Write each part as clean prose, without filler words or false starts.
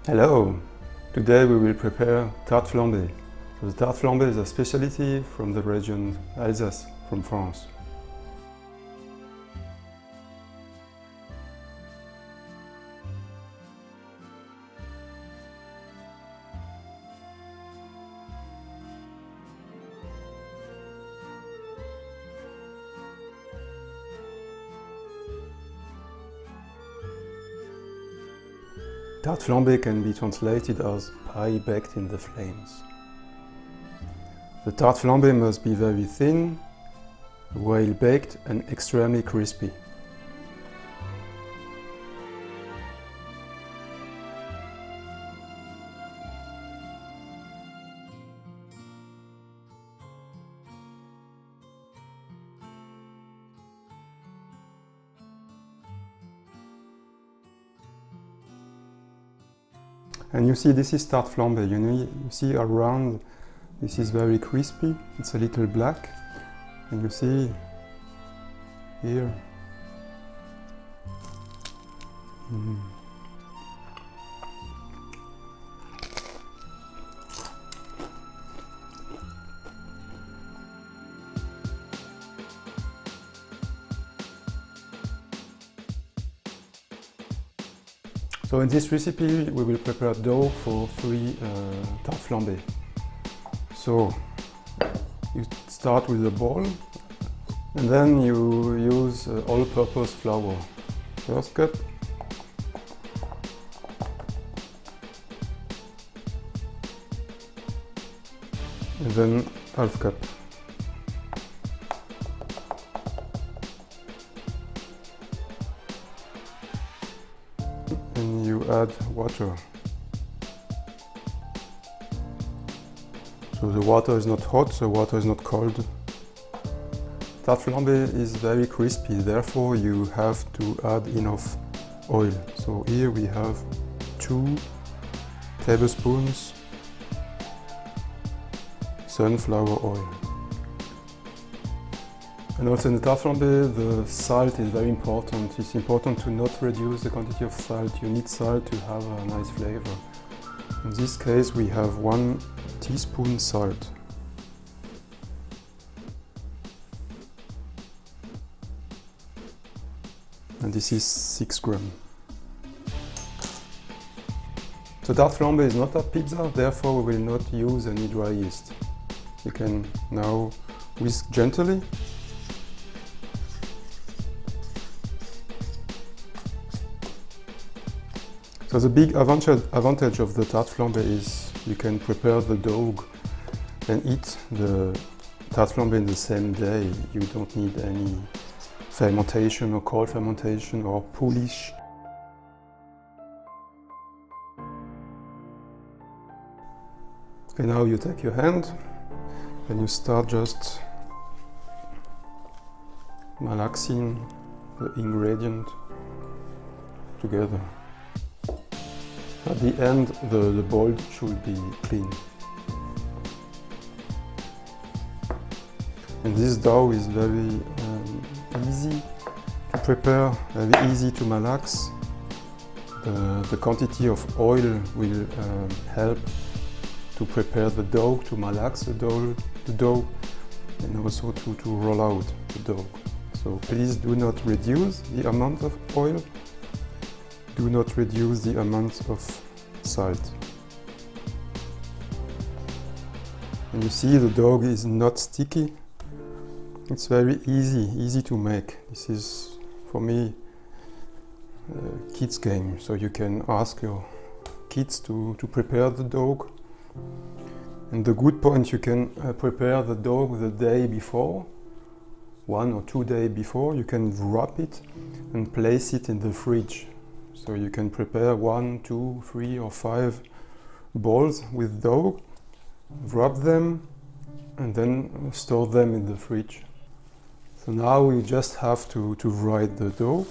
Hello! Today we will prepare tarte flambée. So the tarte flambée is a speciality from the region Alsace, from France. Tarte flambée can be translated as pie baked in the flames. The tarte flambée must be very thin, well baked and extremely crispy. And you see, this is tarte flambée. You see around, this is very crispy. It's a little black, and you see here. So in this recipe we will prepare dough for 3 tarte flambée. So you start with a bowl and then you use all-purpose flour. First cup. And then half cup. And you add water. So the water is not hot, the water is not cold. Tarte flambée is very crispy, therefore you have to add enough oil. So here we have 2 tablespoons sunflower oil. And also in the tarte flambée, the salt is very important. It's important to not reduce the quantity of salt. You need salt to have a nice flavor. In this case, we have 1 teaspoon salt. And this is 6 grams. So tarte flambée is not a pizza, therefore we will not use any dry yeast. You can now whisk gently. So the big advantage of the tarte flambée is you can prepare the dough and eat the tarte flambée in the same day. You don't need any fermentation or cold fermentation or polish. Okay, now you take your hand and you start just malaxing the ingredient together. At the end, the bowl should be clean. And this dough is very easy to prepare, very easy to malax. The quantity of oil will help to prepare the dough, to malax the dough, and also to roll out the dough. So please do not reduce the amount of oil. Do not reduce the amount of salt. And you see the dough is not sticky. It's very easy to make. This is, for me, a kids game. So you can ask your kids to prepare the dough. And the good point, you can prepare the dough the day before, 1 or 2 days before. You can wrap it and place it in the fridge. So you can prepare 1, 2, 3 or 5 balls with dough, wrap them and then store them in the fridge. So now we just have to write the dough.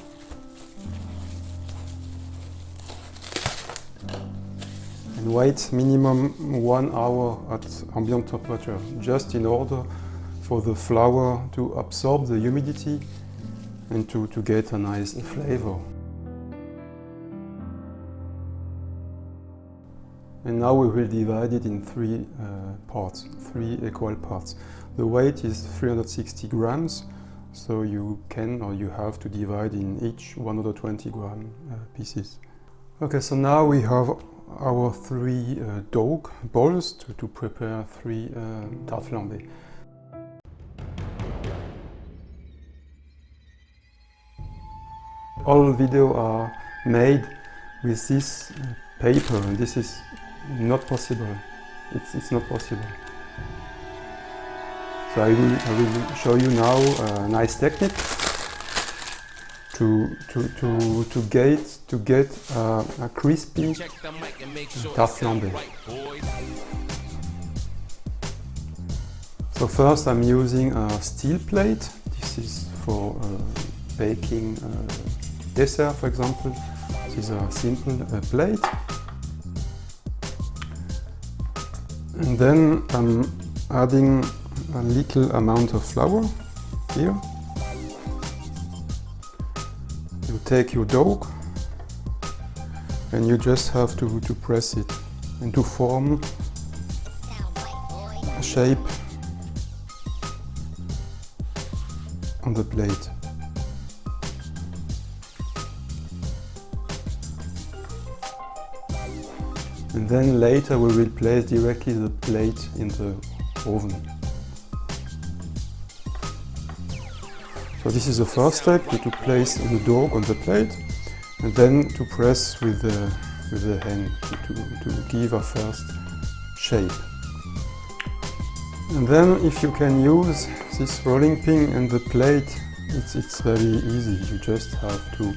And wait minimum 1 hour at ambient temperature, just in order for the flour to absorb the humidity and to get a nice flavor. And now we will divide it in three parts, 3 equal parts. The weight is 360 grams, so you can or you have to divide in each 120 gram pieces. Okay, so now we have our 3 dough balls to prepare 3 tarte flambée. All videos are made with this paper, and this is not possible. It's not possible. So I will show you now a nice technique to get a crispy tarte flambée. So first I'm using a steel plate. This is for baking dessert, for example. This is a simple plate. And then I'm adding a little amount of flour here. You take your dough and you just have to press it and to form a shape on the plate. And then later we will place directly the plate in the oven. So this is the first step, to place the dough on the plate and then to press with the hand to give a first shape. And then if you can use this rolling pin and the plate, it's very easy. You just have to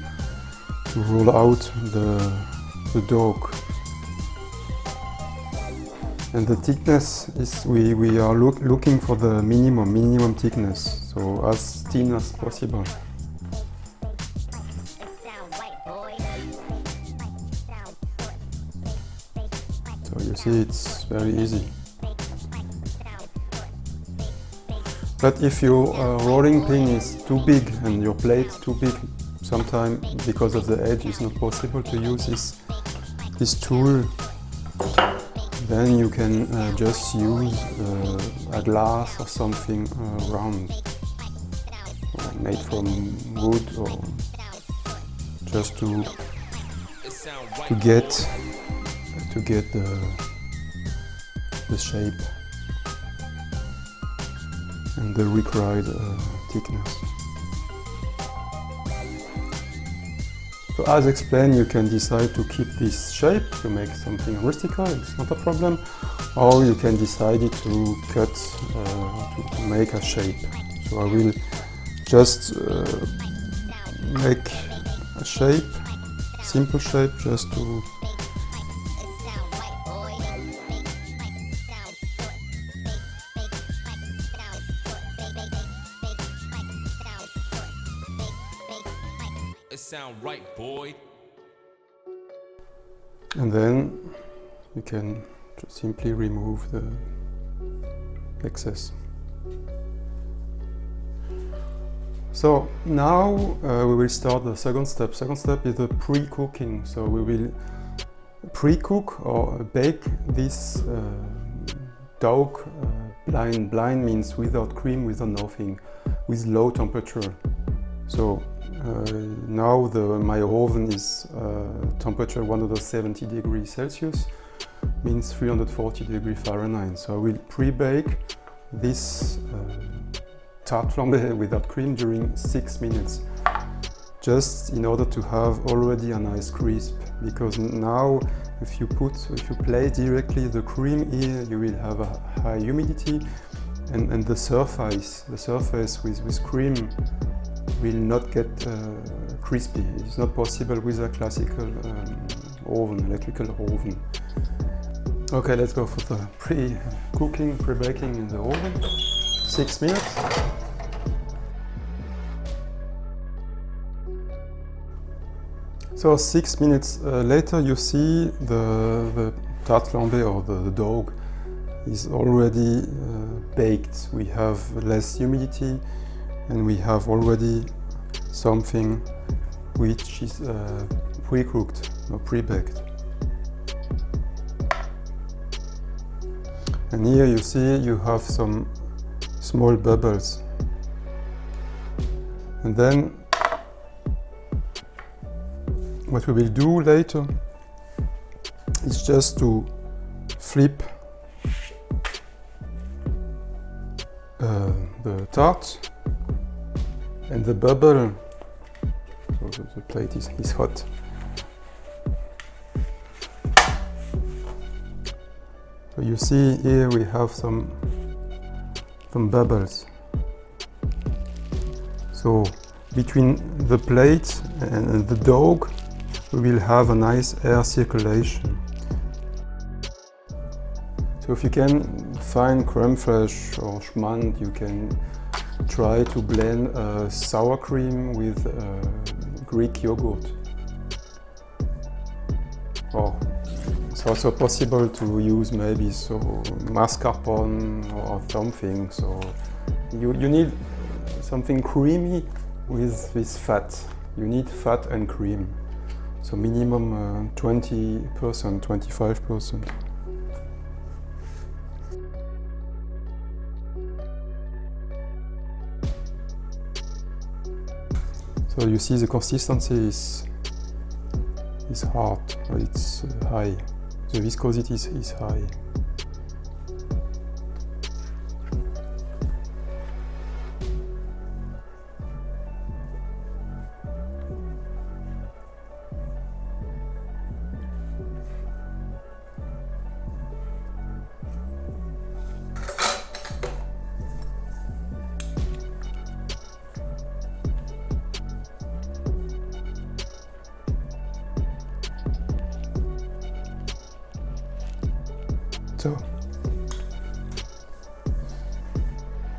roll out the dough. And the thickness is, we are looking for the minimum thickness, so as thin as possible. So you see, it's very easy. But if your rolling pin is too big and your plate too big, sometimes because of the edge it's not possible to use this tool. Then you can just use a glass or something round, made from wood, or just to get the shape and the required thickness. So as explained, you can decide to keep this shape, to make something rustical, it's not a problem, or you can decide to cut, to make a shape. So I will just make a shape, simple shape, just to sound right, boy. And then you can just simply remove the excess. So now we will start the second step. Second step is the pre-cooking. So we will pre-cook or bake this dough blind. Blind means without cream, without nothing, with low temperature. So now my oven is temperature 170 degrees Celsius, means 340 degrees Fahrenheit. So I will pre-bake this tarte flambée without cream during 6 minutes, just in order to have already a nice crisp. Because now, if you place directly the cream here, you will have a high humidity, and the surface with cream will not get crispy. It's not possible with a classical electrical oven. Okay, let's go for the pre-cooking, pre-baking in the oven. 6 minutes. So 6 minutes later, you see the tarte flambée, or the dough, is already baked. We have less humidity, and we have already something which is pre-cooked or pre-baked. And here you see you have some small bubbles. And then what we will do later is just to flip the tart, and the bubble, so the plate is hot. So you see here we have some bubbles. So between the plate and the dough we will have a nice air circulation. So if you can find crème fraîche or Schmand, you can try to blend sour cream with Greek yogurt. Or it's also possible to use maybe mascarpone or something. So you need something creamy with this fat. You need fat and cream. So minimum 20%, 25%. So you see the consistency is hard, but it's high. The viscosity is high.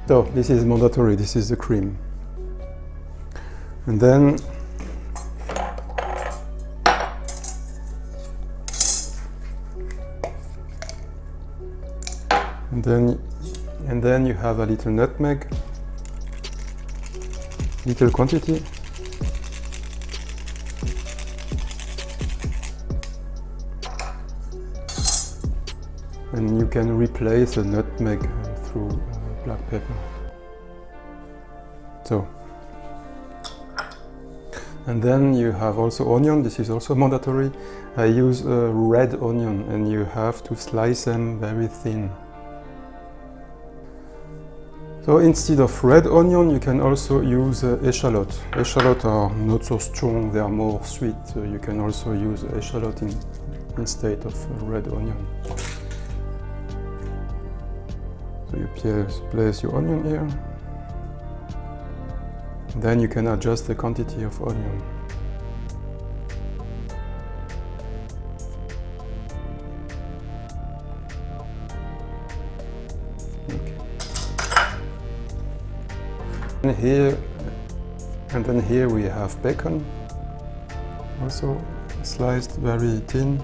So this is mandatory, this is the cream. And then you have a little nutmeg, little quantity. And you can replace the nutmeg through black pepper. So, and then you have also onion. This is also mandatory. I use a red onion, and you have to slice them very thin. So instead of red onion, you can also use echalot. Echalot are not so strong; they are more sweet. So you can also use echalot instead of red onion. So you place your onion here. Then you can adjust the quantity of onion. Okay. And then here we have bacon, also sliced very thin.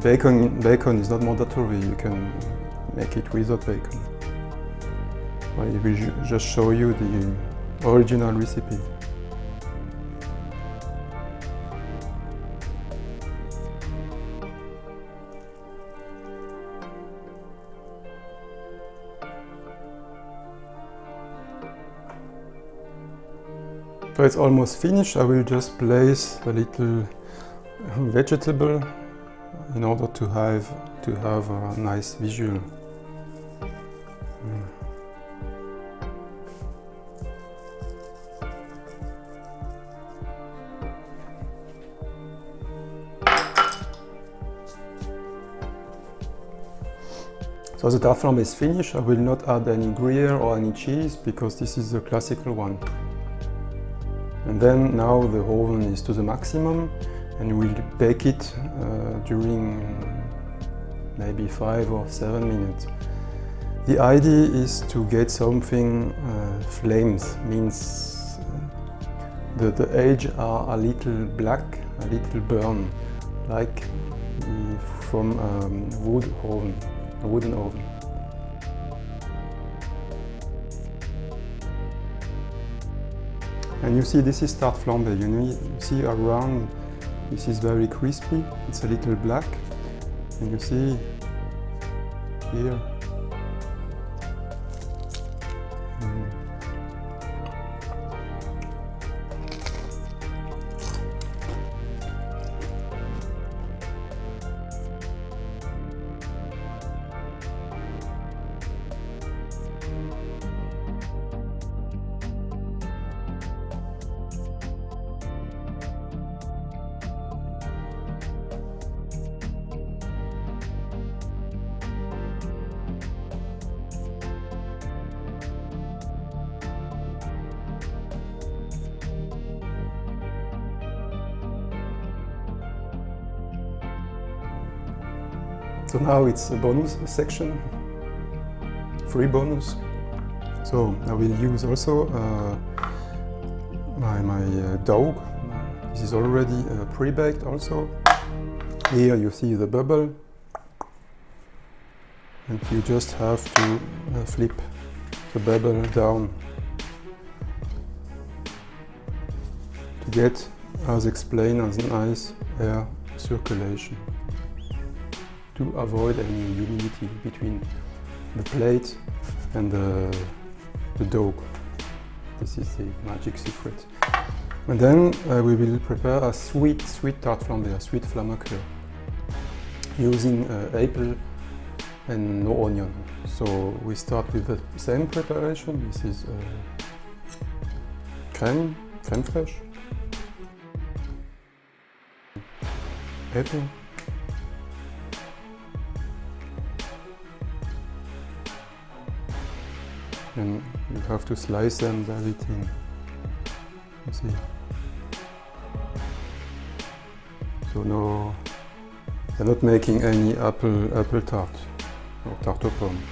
Bacon is not mandatory, you can make it without bacon. I will just show you the original recipe. So it's almost finished. I will just place a little vegetable in order to have a nice visual. So the tarte flambée is finished. I will not add any Gruyere or any cheese because this is the classical one. And then now the oven is to the maximum, and we'll bake it during maybe 5 or 7 minutes. The idea is to get something flames, means the edge are a little black, a little burn, like from a wooden oven. And you see, this is tarte flambée. You see around This is very crispy, it's a little black, and you see here. So now it's a bonus section, free bonus. So I will use also my dough. This is already pre-baked also. Here you see the bubble, and you just have to flip the bubble down to get, as explained, as nice air circulation, to avoid any humidity between the plate and the dough. This is the magic secret. And then we will prepare a sweet tart flambée, a sweet Flammekueche, using apple and no onion. So we start with the same preparation. This is crème fraiche, apple, and you have to slice them very thin. You see. So no, they're not making any apple tart or tarte aux pommes.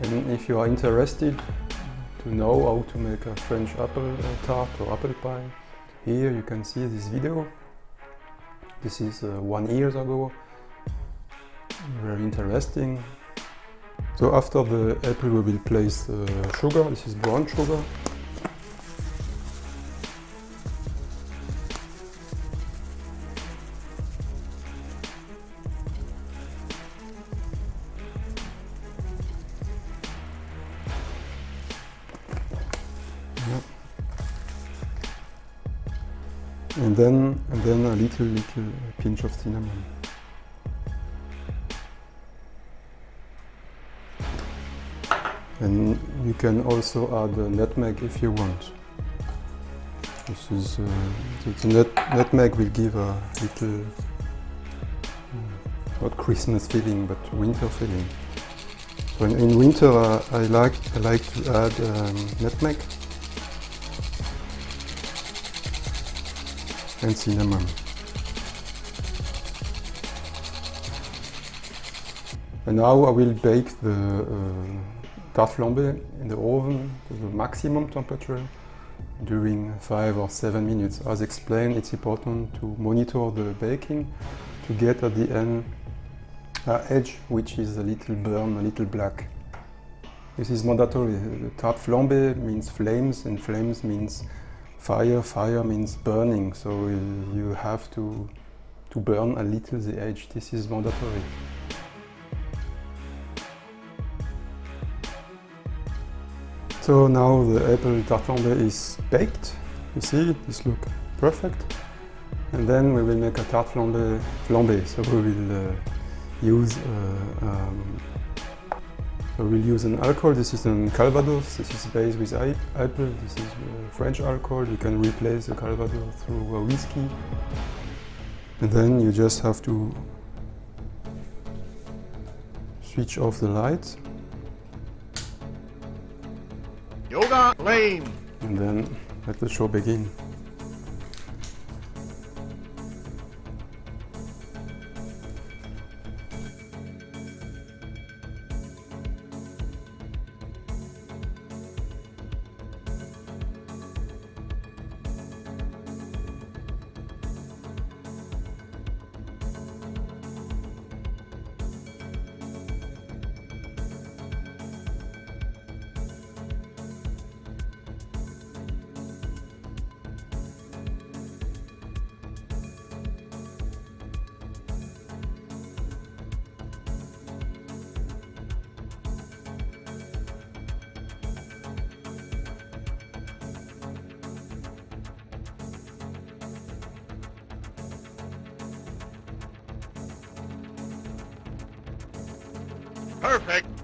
And if you are interested to know how to make a French apple tart or apple pie, here you can see this video. This is 1 year ago. Very interesting. So after the apple we will place sugar. This is brown sugar. And then a little pinch of cinnamon. And you can also add nutmeg if you want. This is the nutmeg will give a little not Christmas feeling but winter feeling. So in winter I like to add nutmeg and cinnamon. And now I will bake the tarte flambée in the oven to the maximum temperature during 5 or 7 minutes. As explained, it's important to monitor the baking to get at the end an edge which is a little burn, a little black. This is mandatory. The tarte flambée means flames, and flames means fire, fire means burning, so you have to burn a little the edge. This is mandatory. So now the apple tarte flambée is baked. You see, this looks perfect. And then we will make a tarte flambée. So we will use an alcohol. This is an Calvados. This is based with apple. This is French alcohol. You can replace the Calvados through a whiskey. And then you just have to switch off the light. Yoga lane. And then let the show begin. Perfect.